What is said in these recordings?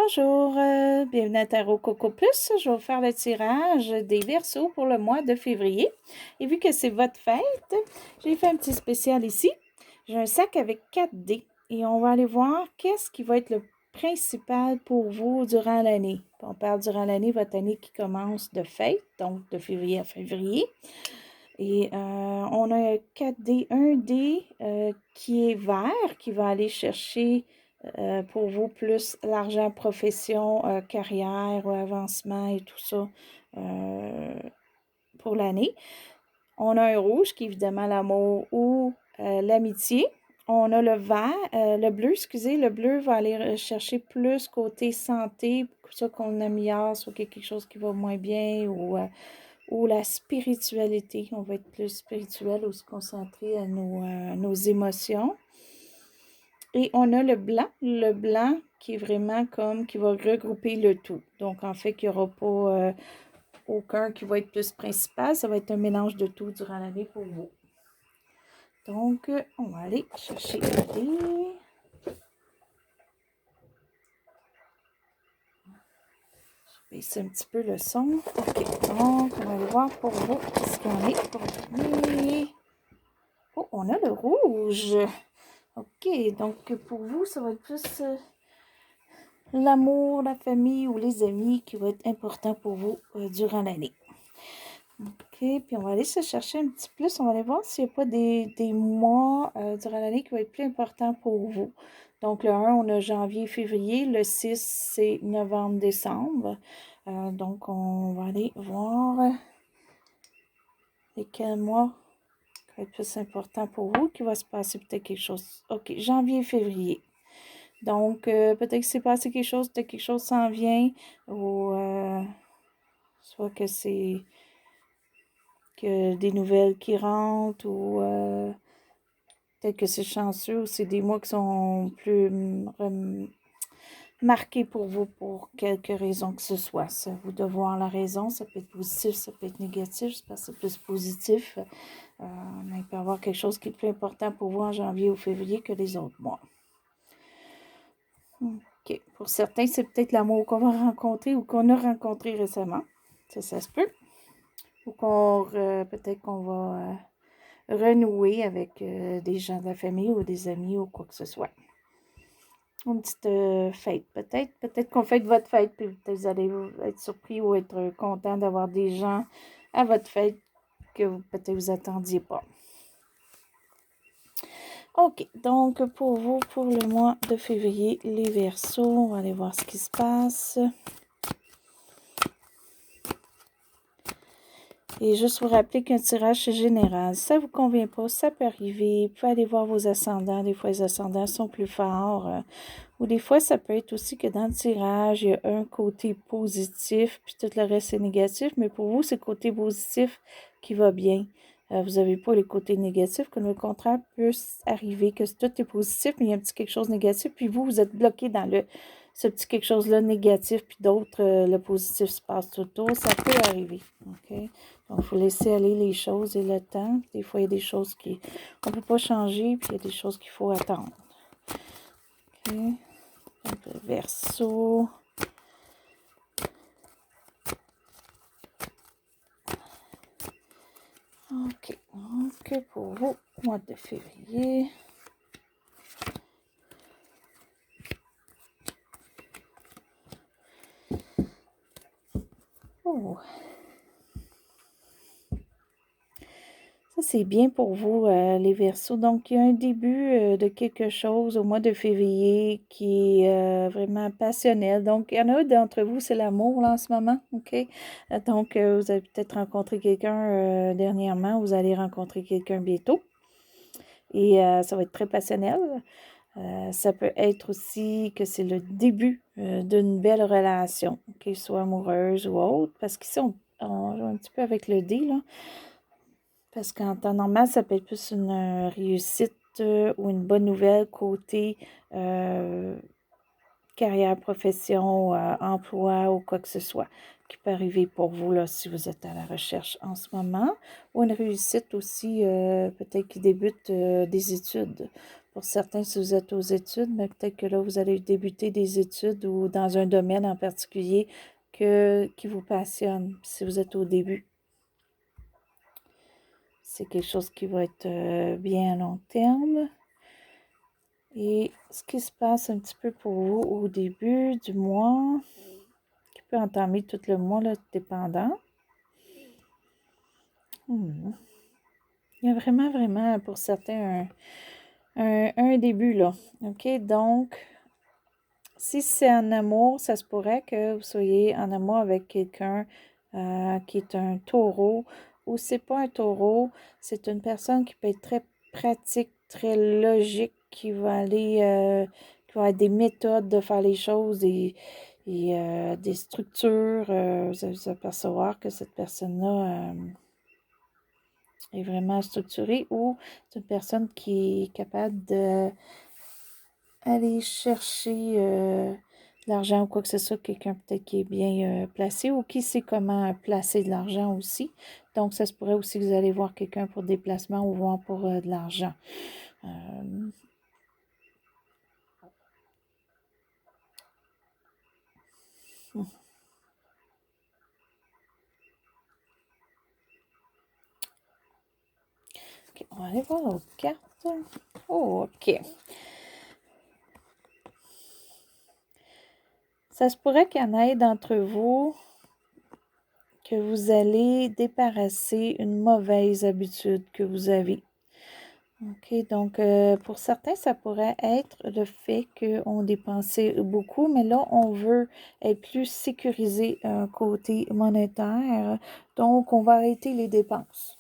Bonjour, bienvenue à Tarot Coco Plus. Je vais vous faire le tirage des Verseaux pour le mois de février. Et vu que c'est votre fête, j'ai fait un petit spécial ici. J'ai un sac avec 4 dés et on va aller voir qu'est-ce qui va être le principal pour vous durant l'année. On parle durant l'année, votre année qui commence de fête, donc de février à février. Et on a 4 dés, un dé qui est vert, qui va aller chercher pour vous plus l'argent, profession, carrière, avancement et tout ça pour l'année. On a un rouge qui est évidemment l'amour ou l'amitié. On a le vert, le bleu, excusez, le bleu va aller chercher plus côté santé, ça qu'on améliore, soit quelque chose qui va moins bien ou la spiritualité. On va être plus spirituel ou se concentrer à nos émotions. Et on a le blanc qui est vraiment comme, qui va regrouper le tout. Donc, en fait, qu'il n'y aura pas aucun qui va être plus principal. Ça va être un mélange de tout durant l'année pour vous. Donc, on va aller chercher le dé. Je vais baisser un petit peu le son. OK, donc, on va aller voir pour vous ce qu'il y en est pour vous. Oh, on a le rouge. OK, donc pour vous, ça va être plus l'amour, la famille ou les amis qui va être important pour vous durant l'année. OK, puis on va aller se chercher un petit plus. On va aller voir s'il n'y a pas des mois durant l'année qui vont être plus importants pour vous. Donc, le 1, on a janvier, février. Le 6, c'est novembre, décembre. Donc, on va aller voir lesquels mois qui va être plus important pour vous, qui va se passer peut-être quelque chose. OK, janvier, février. Donc, peut-être que c'est passé quelque chose, peut-être quelque chose s'en vient, ou soit que c'est que des nouvelles qui rentrent, ou peut-être que c'est chanceux, ou c'est des mois qui sont plus marqués pour vous pour quelque raison que ce soit. C'est à vous de voir la raison. Ça peut être positif, ça peut être négatif. J'espère que c'est plus positif. Mais il peut y avoir quelque chose qui est plus important pour vous en janvier ou février que les autres mois. OK. Pour certains, c'est peut-être l'amour qu'on va rencontrer ou qu'on a rencontré récemment. Ça se peut. Ou peut-être qu'on va renouer avec des gens de la famille ou des amis ou quoi que ce soit. Une petite fête, peut-être. Peut-être qu'on fête votre fête, puis peut-être vous allez être surpris ou être content d'avoir des gens à votre fête que peut-être vous attendiez pas. OK, donc pour vous, pour le mois de février, les Verseaux, on va aller voir ce qui se passe. Et juste vous rappeler qu'un tirage, c'est général. Si ça ne vous convient pas, ça peut arriver. Vous pouvez aller voir vos ascendants. Des fois, les ascendants sont plus forts. Ou des fois, ça peut être aussi que dans le tirage, il y a un côté positif, puis tout le reste est négatif. Mais pour vous, c'est le côté positif qui va bien. Vous n'avez pas les côtés négatifs, que le contraire peut arriver, que tout est positif, mais il y a un petit quelque chose de négatif, puis vous êtes bloqué dans ce petit quelque chose-là négatif, puis d'autres, le positif se passe tout autour. Ça peut arriver, OK? Donc, il faut laisser aller les choses et le temps. Des fois, il y a des choses qu'on ne peut pas changer, puis il y a des choses qu'il faut attendre. OK? Donc, le Verseau. OK. Donc, pour vous, mois de février. Oh! Ça, c'est bien pour vous, les Verseaux. Donc, il y a un début de quelque chose au mois de février qui est vraiment passionnel. Donc, il y en a d'entre vous, c'est l'amour là, en ce moment, OK? Donc, vous avez peut-être rencontré quelqu'un dernièrement, vous allez rencontrer quelqu'un bientôt. Et ça va être très passionnel. Ça peut être aussi que c'est le début d'une belle relation, qu'elle soit amoureuse ou autre, parce qu'ici, on joue un petit peu avec le dé, là. Parce qu'en temps normal, ça peut être plus une réussite ou une bonne nouvelle côté carrière, profession, emploi ou quoi que ce soit qui peut arriver pour vous là, si vous êtes à la recherche en ce moment. Ou une réussite aussi, peut-être qui débute des études Pour certains, si vous êtes aux études, mais peut-être que là, vous allez débuter des études ou dans un domaine en particulier qui vous passionne, si vous êtes au début. C'est quelque chose qui va être bien à long terme. Et ce qui se passe un petit peu pour vous au début du mois, qui peut entamer tout le mois, là, dépendant. Il y a vraiment, pour certains, un début, là. OK? Donc, si c'est en amour, ça se pourrait que vous soyez en amour avec quelqu'un qui est un taureau, ou c'est pas un taureau, c'est une personne qui peut être très pratique, très logique, qui va aller, qui va avoir des méthodes de faire les choses et des structures. Vous allez vous apercevoir que cette personne-là est vraiment structurée, ou c'est une personne qui est capable d'aller chercher de l'argent ou quoi que ce soit, quelqu'un peut-être qui est bien placé ou qui sait comment placer de l'argent aussi. Donc, ça se pourrait aussi que vous allez voir quelqu'un pour des placements ou voir pour de l'argent. OK, on va aller voir l'autre carte. Oh, OK. Ça se pourrait qu'il y en ait d'entre vous que vous allez débarrasser une mauvaise habitude que vous avez. OK, donc pour certains, ça pourrait être le fait qu'on dépensait beaucoup, mais là, on veut être plus sécurisé côté monétaire, donc on va arrêter les dépenses.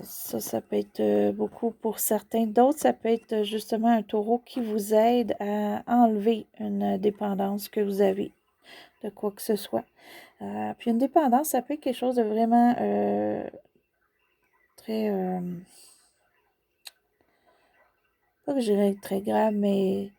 Ça peut être beaucoup pour certains. D'autres, ça peut être justement un taureau qui vous aide à enlever une dépendance que vous avez de quoi que ce soit. Puis une dépendance, ça peut être quelque chose de vraiment très, pas que je dirais très grave, mais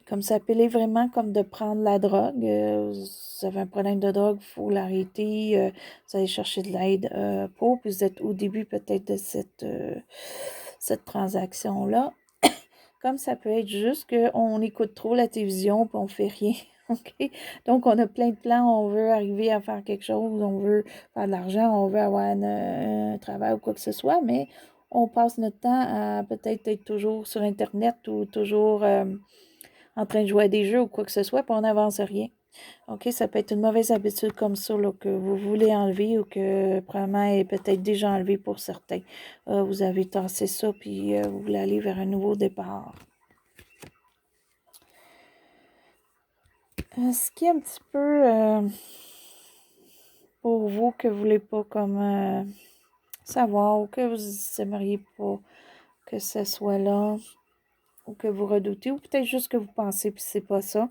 comme ça peut être vraiment comme de prendre la drogue. Vous avez un problème de drogue, il faut l'arrêter. Vous allez chercher de l'aide pour, puis vous êtes au début peut-être de cette transaction-là. Comme ça peut être juste qu'on écoute trop la télévision puis on fait rien. OK? Donc, on a plein de plans, on veut arriver à faire quelque chose, on veut faire de l'argent, on veut avoir un travail ou quoi que ce soit, mais on passe notre temps à peut-être être toujours sur Internet ou toujours en train de jouer à des jeux ou quoi que ce soit, puis on n'avance rien. OK, ça peut être une mauvaise habitude comme ça là, que vous voulez enlever ou que probablement est peut-être déjà enlevé pour certains. Vous avez tassé ça, puis vous voulez aller vers un nouveau départ. Ce qui est un petit peu pour vous que vous ne voulez pas comme savoir ou que vous aimeriez pas que ce soit là ou que vous redoutez ou peut-être juste que vous pensez puis c'est pas ça.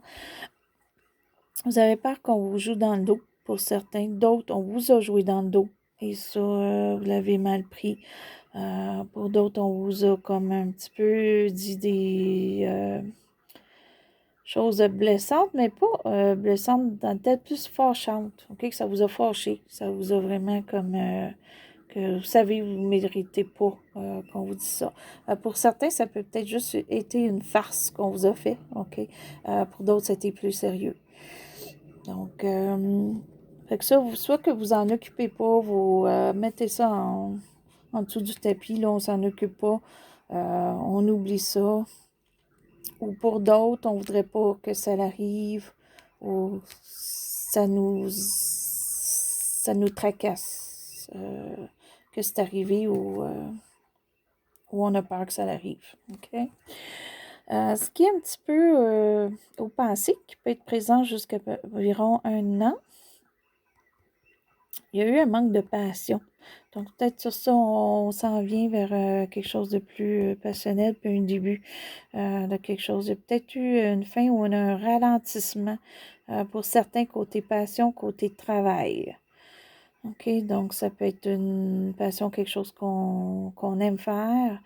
Vous avez peur qu'on vous joue dans le dos pour certains. D'autres, on vous a joué dans le dos et ça, vous l'avez mal pris. Pour d'autres, on vous a comme un petit peu dit des choses blessantes, mais pas blessantes dans le tête, plus fâchantes. OK? Que ça vous a fâché. Ça vous a vraiment comme que vous savez, vous ne méritez pas qu'on vous dise ça. Pour certains, ça peut peut-être juste été une farce qu'on vous a fait. OK? Pour d'autres, c'était plus sérieux. Donc, fait que ça, soit que vous en occupez pas, vous mettez ça en dessous du tapis, là, on s'en occupe pas, on oublie ça. Ou pour d'autres, on voudrait pas que ça l'arrive, ou ça nous tracasse, que c'est arrivé ou on a peur que ça l'arrive. OK? Ce qui est un petit peu au passé, qui peut être présent jusqu'à environ 1 an, il y a eu un manque de passion. Donc, peut-être sur ça, on s'en vient vers quelque chose de plus passionnel, puis un début de quelque chose. Il y a peut-être eu une fin ou un ralentissement pour certains côté passion, côté travail. OK, donc ça peut être une passion, quelque chose qu'on aime faire.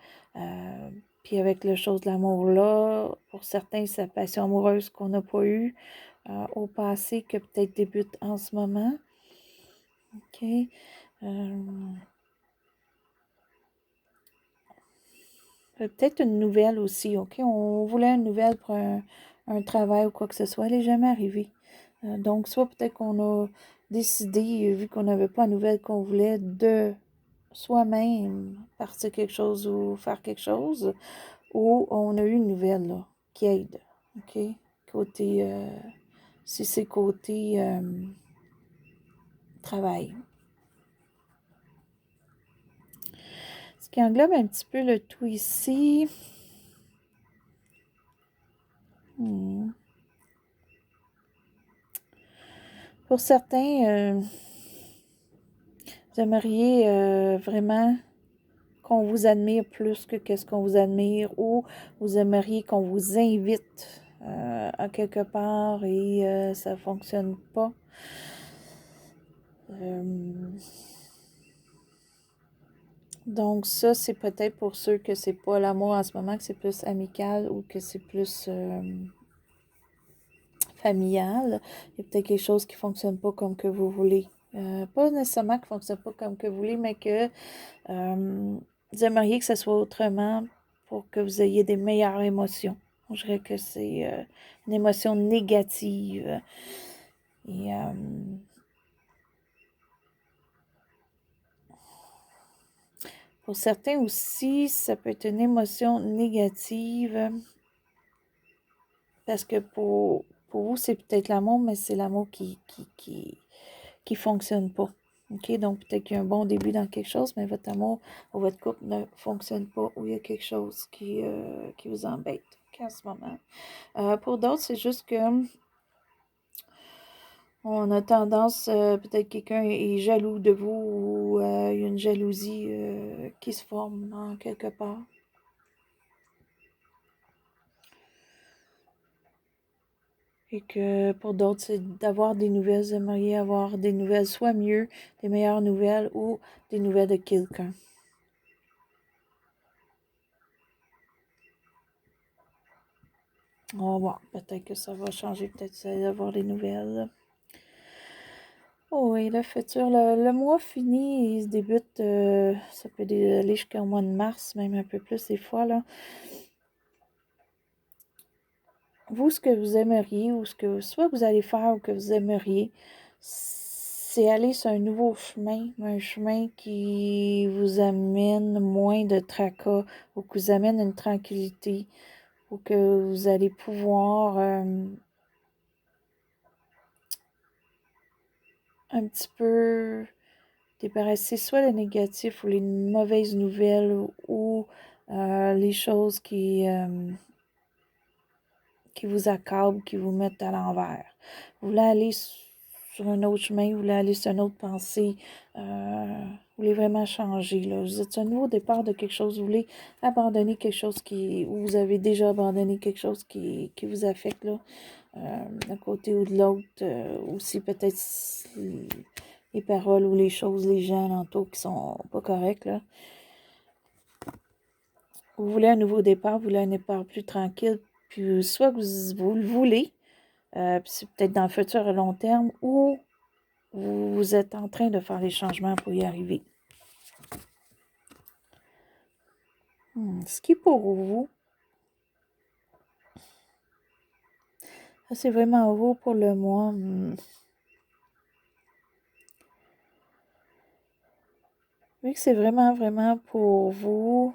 Puis avec le chose de l'amour là, pour certains, c'est la passion amoureuse qu'on n'a pas eue au passé, que peut-être débute en ce moment. OK. Peut-être une nouvelle aussi, OK? On voulait une nouvelle pour un travail ou quoi que ce soit. Elle n'est jamais arrivée. Donc, soit peut-être qu'on a décidé, vu qu'on n'avait pas la nouvelle qu'on voulait, de soi-même partir quelque chose ou faire quelque chose, ou on a eu une nouvelle là, qui aide. OK? Côté, si c'est côté travail. Ce qui englobe un petit peu le tout ici. Pour certains, vous aimeriez vraiment qu'on vous admire plus que qu'est-ce qu'on vous admire, ou vous aimeriez qu'on vous invite à quelque part et ça ne fonctionne pas. Donc ça, c'est peut-être pour ceux que c'est pas l'amour en ce moment, que c'est plus amical ou que c'est plus familial. Il y a peut-être quelque chose qui ne fonctionne pas comme que vous voulez. Pas nécessairement qui ne fonctionne pas comme que vous voulez, mais que vous aimeriez que ce soit autrement pour que vous ayez des meilleures émotions. Je dirais que c'est une émotion négative. Et pour certains aussi, ça peut être une émotion négative parce que pour vous, c'est peut-être l'amour, mais c'est l'amour qui fonctionne pas. OK? Donc, peut-être qu'il y a un bon début dans quelque chose, mais votre amour ou votre couple ne fonctionne pas, ou il y a quelque chose qui vous embête en ce moment. Pour d'autres, c'est juste que on a tendance, peut-être quelqu'un est jaloux de vous, ou il y a une jalousie qui se forme en quelque part. Et que pour d'autres, c'est d'avoir des nouvelles. Vous aimeriez avoir des nouvelles, soit mieux, des meilleures nouvelles, ou des nouvelles de quelqu'un. On va voir. Peut-être que ça va changer. Peut-être que vous allez avoir des nouvelles. Oh oui, le futur. Le mois fini, il se débute. Ça peut aller jusqu'au mois de mars, même un peu plus des fois, là. Vous, ce que vous aimeriez, ou ce que soit vous allez faire ou que vous aimeriez, c'est aller sur un nouveau chemin, un chemin qui vous amène moins de tracas, ou qui vous amène une tranquillité, ou que vous allez pouvoir un petit peu débarrasser soit le négatif ou les mauvaises nouvelles, ou les choses qui vous accablent, qui vous mettent à l'envers. Vous voulez aller sur un autre chemin, vous voulez aller sur une autre pensée, vous voulez vraiment changer. Là. Vous êtes un nouveau départ de quelque chose, vous voulez abandonner quelque chose ou vous avez déjà abandonné quelque chose qui vous affecte, là, d'un côté ou de l'autre. Aussi peut-être les paroles ou les choses, les gens alentours qui sont pas corrects, là. Vous voulez un nouveau départ, vous voulez un départ plus tranquille, puis soit vous le voulez, puis c'est peut-être dans le futur à long terme, ou vous êtes en train de faire les changements pour y arriver. Ce qui est pour vous, ça c'est vraiment vous pour le mois. Vu que c'est vraiment, vraiment pour vous,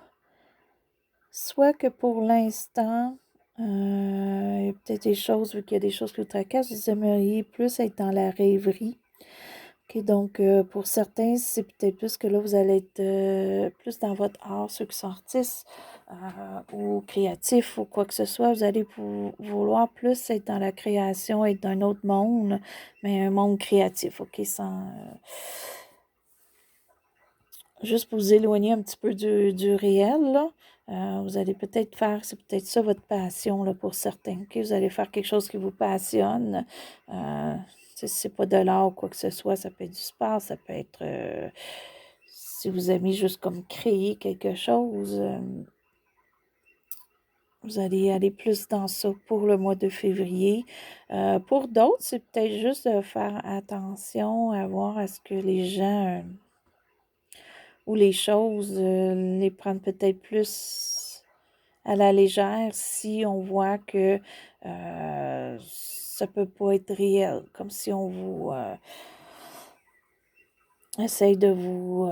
soit que pour l'instant, il y a peut-être des choses, vu qu'il y a des choses qui vous tracassent, vous aimeriez plus être dans la rêverie. OK, donc pour certains, c'est peut-être plus que là, vous allez être plus dans votre art, ceux qui sont artistes ou créatifs ou quoi que ce soit, vous allez vouloir plus être dans la création, être dans un autre monde, mais un monde créatif, OK, sans... juste pour vous éloigner un petit peu du réel, là. Vous allez peut-être faire, c'est peut-être ça votre passion, là, pour certains, OK? Vous allez faire quelque chose qui vous passionne. Si c'est pas de l'art ou quoi que ce soit, ça peut être du sport, ça peut être... si vous aimez juste comme créer quelque chose, vous allez aller plus dans ça pour le mois de février. Pour d'autres, c'est peut-être juste de faire attention à voir à ce que les gens... ou les choses, les prendre peut-être plus à la légère si on voit que ça peut pas être réel, comme si on vous essaye de vous,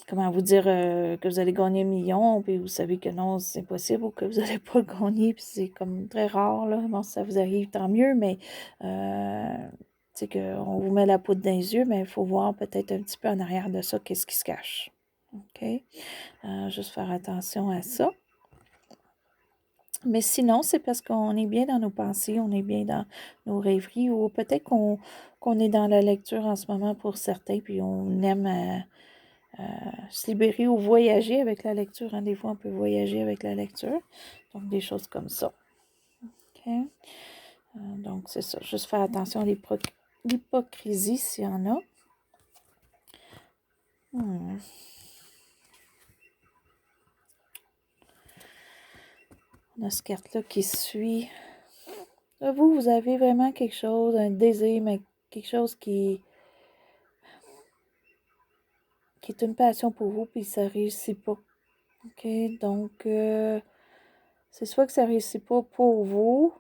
comment vous dire, que vous allez gagner 1 000 000, puis vous savez que non, c'est impossible, ou que vous allez pas le gagner, puis c'est comme très rare, là. Bon, si ça vous arrive, tant mieux, mais tu sais qu'on vous met la poudre dans les yeux, mais il faut voir peut-être un petit peu en arrière de ça, qu'est-ce qui se cache. OK? Juste faire attention à ça. Mais sinon, c'est parce qu'on est bien dans nos pensées, on est bien dans nos rêveries, ou peut-être qu'on est dans la lecture en ce moment pour certains, puis on aime se libérer ou voyager avec la lecture. Hein. Des fois, on peut voyager avec la lecture. Donc, des choses comme ça. OK? Donc, c'est ça. Juste faire attention à l'hypocrisie s'il y en a. On a cette carte-là qui suit. Là, vous avez vraiment quelque chose, un désir, mais quelque chose qui est une passion pour vous, puis ça réussit pas. OK? Donc, c'est soit que ça réussit pas pour vous,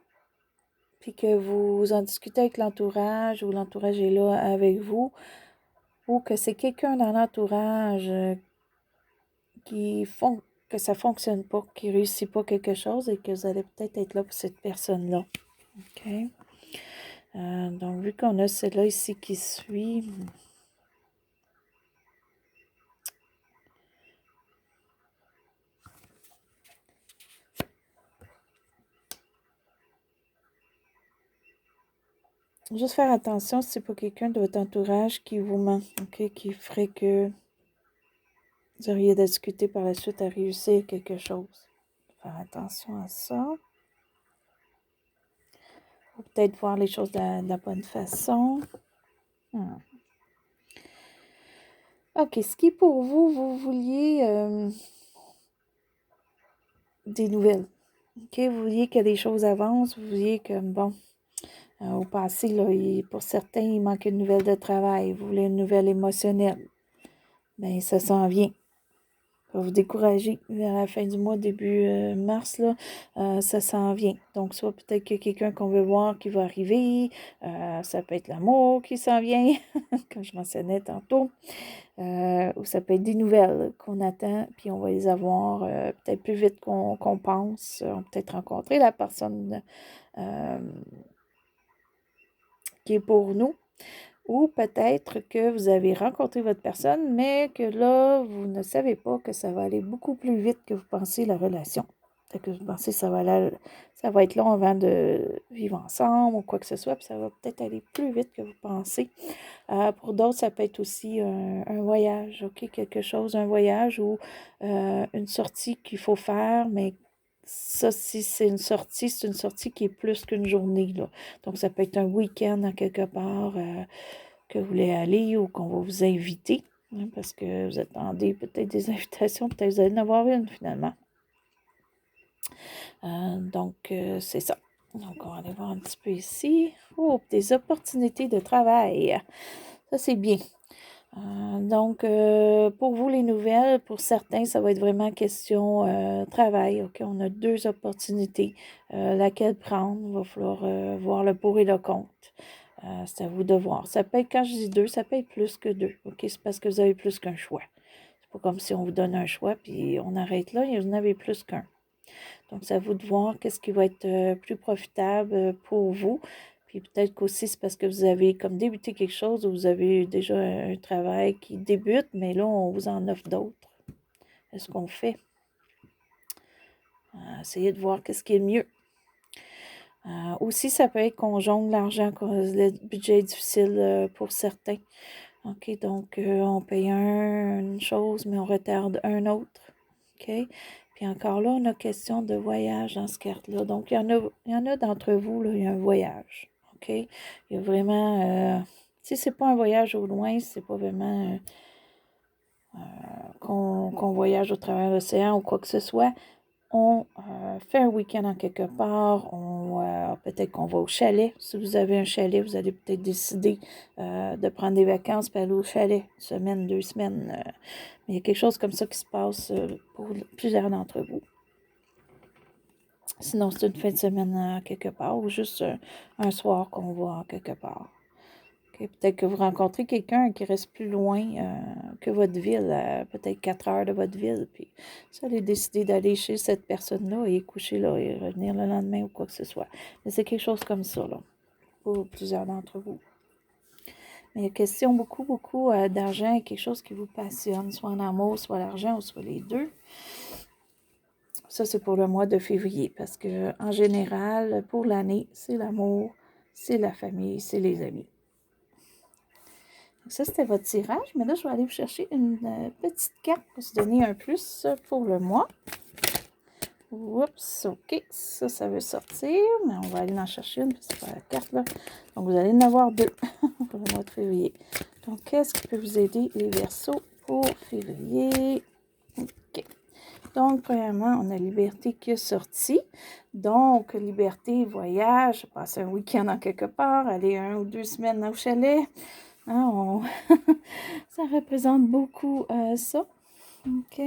puis que vous en discutez avec l'entourage, ou l'entourage est là avec vous, ou que c'est quelqu'un dans l'entourage que ça fonctionne pas, qui réussit pas quelque chose, et que vous allez peut-être être là pour cette personne-là. OK? Donc, vu qu'on a celle-là ici qui suit, juste faire attention si c'est pas quelqu'un de votre entourage qui vous ment, OK, qui ferait que vous auriez à discuter par la suite à réussir quelque chose. Faire attention à ça. Ou peut-être voir les choses de la bonne façon. OK, ce qui pour vous, vous vouliez des nouvelles. OK, vous vouliez que les choses avancent, vous vouliez que, bon, au passé, là, pour certains, il manque une nouvelle de travail, vous voulez une nouvelle émotionnelle. Bien, ça s'en vient. Ça va vous décourager vers la fin du mois, début mars, là, ça s'en vient. Donc, soit peut-être qu'il y a quelqu'un qu'on veut voir qui va arriver, ça peut être l'amour qui s'en vient, comme je mentionnais tantôt, ou ça peut être des nouvelles qu'on attend, puis on va les avoir peut-être plus vite qu'on pense. On peut peut-être rencontrer la personne qui est pour nous. Ou peut-être que vous avez rencontré votre personne, mais que là, vous ne savez pas que ça va aller beaucoup plus vite que vous pensez la relation. Fait que vous pensez que ça va être long avant de vivre ensemble ou quoi que ce soit, puis ça va peut-être aller plus vite que vous pensez. Pour d'autres, ça peut être aussi un voyage, OK? Quelque chose, un voyage ou une sortie qu'il faut faire, mais ça, si c'est une sortie qui est plus qu'une journée, là. Donc, ça peut être un week-end à quelque part que vous voulez aller ou qu'on va vous inviter, hein, parce que vous attendez peut-être des invitations, peut-être vous allez en avoir une finalement. Donc, c'est ça. Donc, on va aller voir un petit peu ici. Oh, des opportunités de travail. Ça, c'est bien. Donc, pour vous, les nouvelles, pour certains, ça va être vraiment question travail. OK, on a 2 opportunités. Laquelle prendre? Il va falloir voir le pour et le contre. C'est à vous de voir. Ça peut être, quand je dis 2, ça peut être plus que 2. OK, c'est parce que vous avez plus qu'un choix. C'est pas comme si on vous donne un choix, puis on arrête là, et vous en avez plus qu'un. Donc, c'est à vous de voir qu'est-ce qui va être plus profitable pour vous. Puis peut-être qu'aussi, c'est parce que vous avez comme débuté quelque chose ou vous avez déjà un travail qui débute, mais là, on vous en offre d'autres. Est-ce qu'on fait? Essayez de voir qu'est-ce qui est le mieux. Aussi, ça peut être qu'on jongle l'argent, que le budget est difficile pour certains. OK, donc on paye une chose, mais on retarde un autre. OK? Puis encore là, on a question de voyage dans ce carte-là. Donc, il y en a d'entre vous, là, il y a un voyage. OK? Il y a vraiment, si c'est pas un voyage au loin, c'est pas vraiment qu'on voyage au travers de l'océan ou quoi que ce soit. On fait un week-end en quelque part, peut-être qu'on va au chalet. Si vous avez un chalet, vous allez peut-être décider de prendre des vacances et aller au chalet, 1 semaine, 2 semaines. Mais il y a quelque chose comme ça qui se passe pour plusieurs d'entre vous. Sinon, c'est une fin de semaine quelque part ou juste un soir qu'on va quelque part. Okay. Peut-être que vous rencontrez quelqu'un qui reste plus loin que votre ville, peut-être 4 heures de votre ville, puis vous allez décider d'aller chez cette personne-là et coucher là et revenir le lendemain ou quoi que ce soit. Mais c'est quelque chose comme ça, là, pour plusieurs d'entre vous. Mais il y a question beaucoup d'argent et quelque chose qui vous passionne, soit en amour, soit l'argent ou soit les deux. Ça, c'est pour le mois de février parce que en général, pour l'année, c'est l'amour, c'est la famille, c'est les amis. Donc ça, c'était votre tirage, mais là, je vais aller vous chercher une petite carte pour se donner un plus pour le mois. Oups, OK, ça veut sortir, mais on va aller en chercher une, c'est pas la carte là. Donc, vous allez en avoir deux pour le mois de février. Donc, qu'est-ce qui peut vous aider, les Verseaux, pour février? OK. Donc, premièrement, on a Liberté qui est sortie. Donc, liberté, voyage, passer un week-end en quelque part, aller 1 ou 2 semaines au chalet. Hein, ça représente beaucoup ça. OK.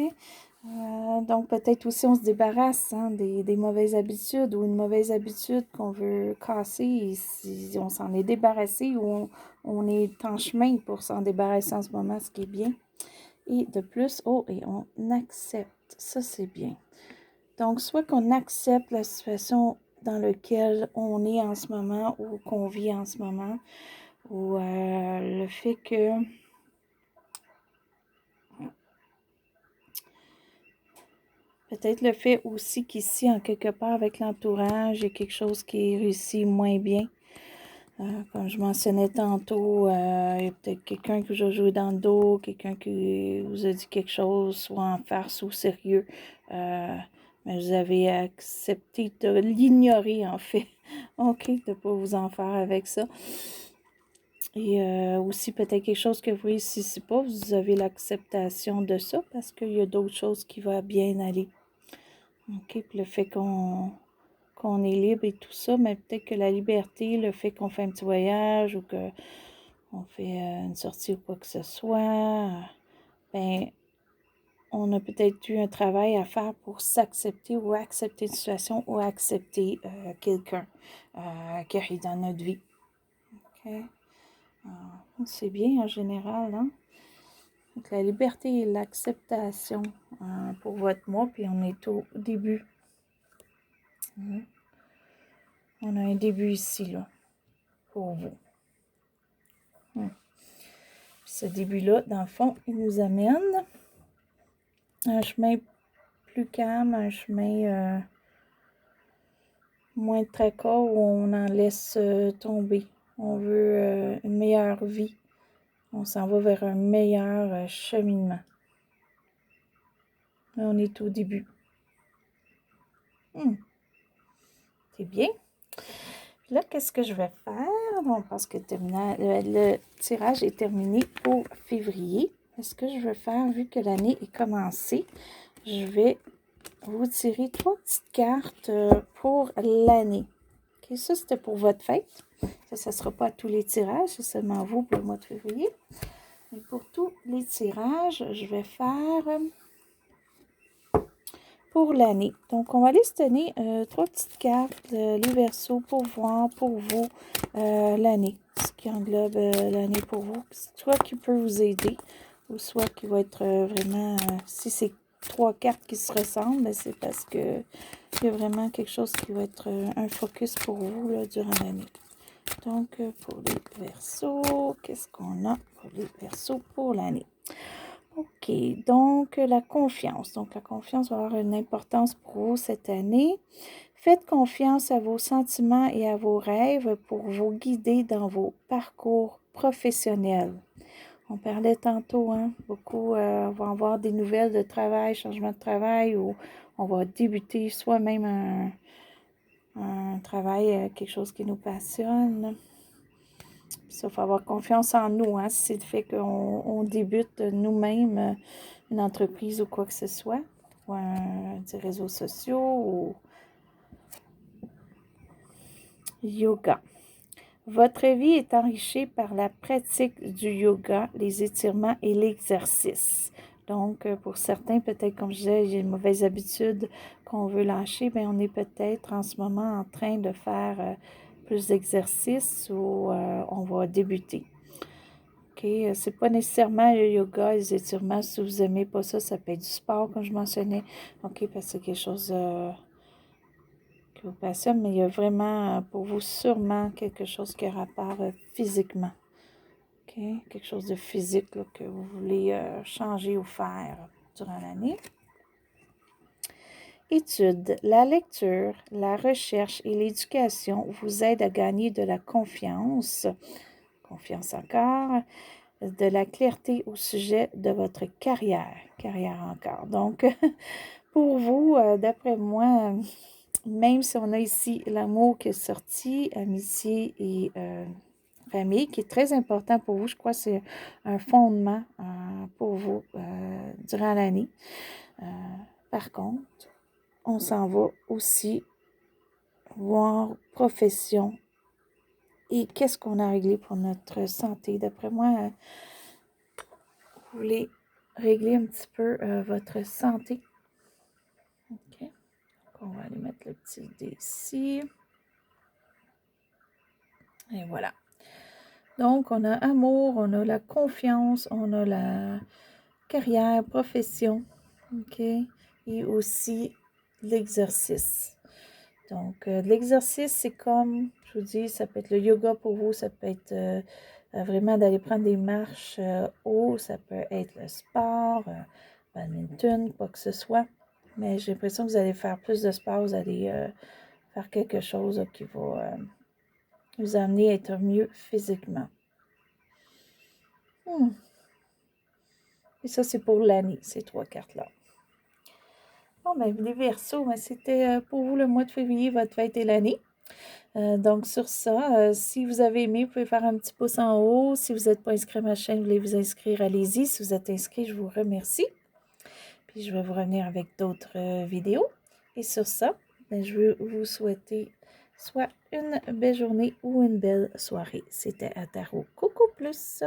Donc, peut-être aussi, on se débarrasse des mauvaises habitudes ou une mauvaise habitude qu'on veut casser. Si on s'en est débarrassé ou on est en chemin pour s'en débarrasser en ce moment, ce qui est bien. Et de plus, et on accepte. Ça, c'est bien. Donc, soit qu'on accepte la situation dans laquelle on est en ce moment ou qu'on vit en ce moment, ou le fait que peut-être le fait aussi qu'ici, en quelque part, avec l'entourage, il y a quelque chose qui réussit moins bien. Comme je mentionnais tantôt, il y a peut-être quelqu'un qui vous a joué dans le dos, quelqu'un qui vous a dit quelque chose, soit en farce ou sérieux. Mais vous avez accepté de l'ignorer, en fait. OK, de ne pas vous en faire avec ça. Et aussi peut-être quelque chose que vous ne réussissez pas, vous avez l'acceptation de ça parce qu'il y a d'autres choses qui vont bien aller. OK, puis le fait qu'on est libre et tout ça, mais peut-être que la liberté, le fait qu'on fait un petit voyage ou qu'on fait une sortie ou quoi que ce soit, ben on a peut-être eu un travail à faire pour s'accepter ou accepter une situation ou accepter quelqu'un qui arrive dans notre vie. OK? C'est bien en général, hein? Donc, la liberté et l'acceptation pour votre mois, puis on est au début. On a un début ici, là, pour vous. Puis ce début-là, dans le fond, il nous amène un chemin plus calme, un chemin moins de tracas où on en laisse tomber. On veut une meilleure vie. On s'en va vers un meilleur cheminement. Mais on est au début. C'est bien. Puis là, qu'est-ce que je vais faire? Bon, parce que le tirage est terminé pour février. Qu'est-ce que je vais faire, vu que l'année est commencée? Je vais vous tirer 3 petites cartes pour l'année. OK, ça, c'était pour votre fête. Ça ne sera pas à tous les tirages, c'est seulement vous pour le mois de février. Mais pour tous les tirages, je vais faire pour l'année. Donc, on va aller se donner 3 petites cartes, les Verseaux, pour voir pour vous l'année. Ce qui englobe l'année pour vous. Soit qui peut vous aider, ou soit qui va être vraiment... si c'est 3 cartes qui se ressemblent, ben c'est parce que il y a vraiment quelque chose qui va être un focus pour vous là, durant l'année. Donc, pour les Verseaux, qu'est-ce qu'on a pour les Verseaux pour l'année? OK, donc la confiance. Donc, la confiance va avoir une importance pour vous cette année. Faites confiance à vos sentiments et à vos rêves pour vous guider dans vos parcours professionnels. On parlait tantôt, beaucoup vont avoir des nouvelles de travail, changement de travail, ou on va débuter soi-même un travail, quelque chose qui nous passionne. Ça, il faut avoir confiance en nous, c'est le fait qu'on débute nous-mêmes une entreprise ou quoi que ce soit, ou des réseaux sociaux ou yoga. Votre vie est enrichie par la pratique du yoga, les étirements et l'exercice. Donc, pour certains, peut-être, comme je disais, il y a une mauvaise habitude qu'on veut lâcher, bien, on est peut-être en ce moment en train de faire plus d'exercices ou on va débuter. OK? C'est pas nécessairement le yoga, les étirements. Si vous n'aimez pas ça, ça peut être du sport, comme je mentionnais. OK? Parce que c'est quelque chose qui vous passionne, mais il y a vraiment pour vous sûrement quelque chose qui a rapport physiquement. OK? Quelque chose de physique là, que vous voulez changer ou faire durant l'année. Études. La lecture, la recherche et l'éducation vous aident à gagner de la confiance encore, de la clarté au sujet de votre carrière encore. Donc, pour vous, d'après moi, même si on a ici l'amour qui est sorti, amitié et famille, qui est très important pour vous, je crois que c'est un fondement pour vous durant l'année. Par contre, on s'en va aussi voir profession et qu'est-ce qu'on a réglé pour notre santé. D'après moi, vous voulez régler un petit peu votre santé. OK. Donc, on va aller mettre le petit dé ici. Et voilà. Donc, on a amour, on a la confiance, on a la carrière, profession. OK. Et aussi l'exercice. Donc, l'exercice, c'est comme, je vous dis, ça peut être le yoga pour vous, ça peut être vraiment d'aller prendre des marches haut, ça peut être le sport, badminton, quoi que ce soit. Mais j'ai l'impression que vous allez faire plus de sport, vous allez faire quelque chose qui va vous amener à être mieux physiquement. Et ça, c'est pour l'année, ces 3 cartes-là. Bon, ben, les Verseaux, ben, c'était pour vous le mois de février, votre fête et l'année. Donc, sur ça, si vous avez aimé, vous pouvez faire un petit pouce en haut. Si vous n'êtes pas inscrit à ma chaîne, vous voulez vous inscrire, allez-y. Si vous êtes inscrit, je vous remercie. Puis, je vais vous revenir avec d'autres vidéos. Et sur ça, ben, je veux vous souhaiter soit une belle journée ou une belle soirée. C'était Ataro. Coucou plus!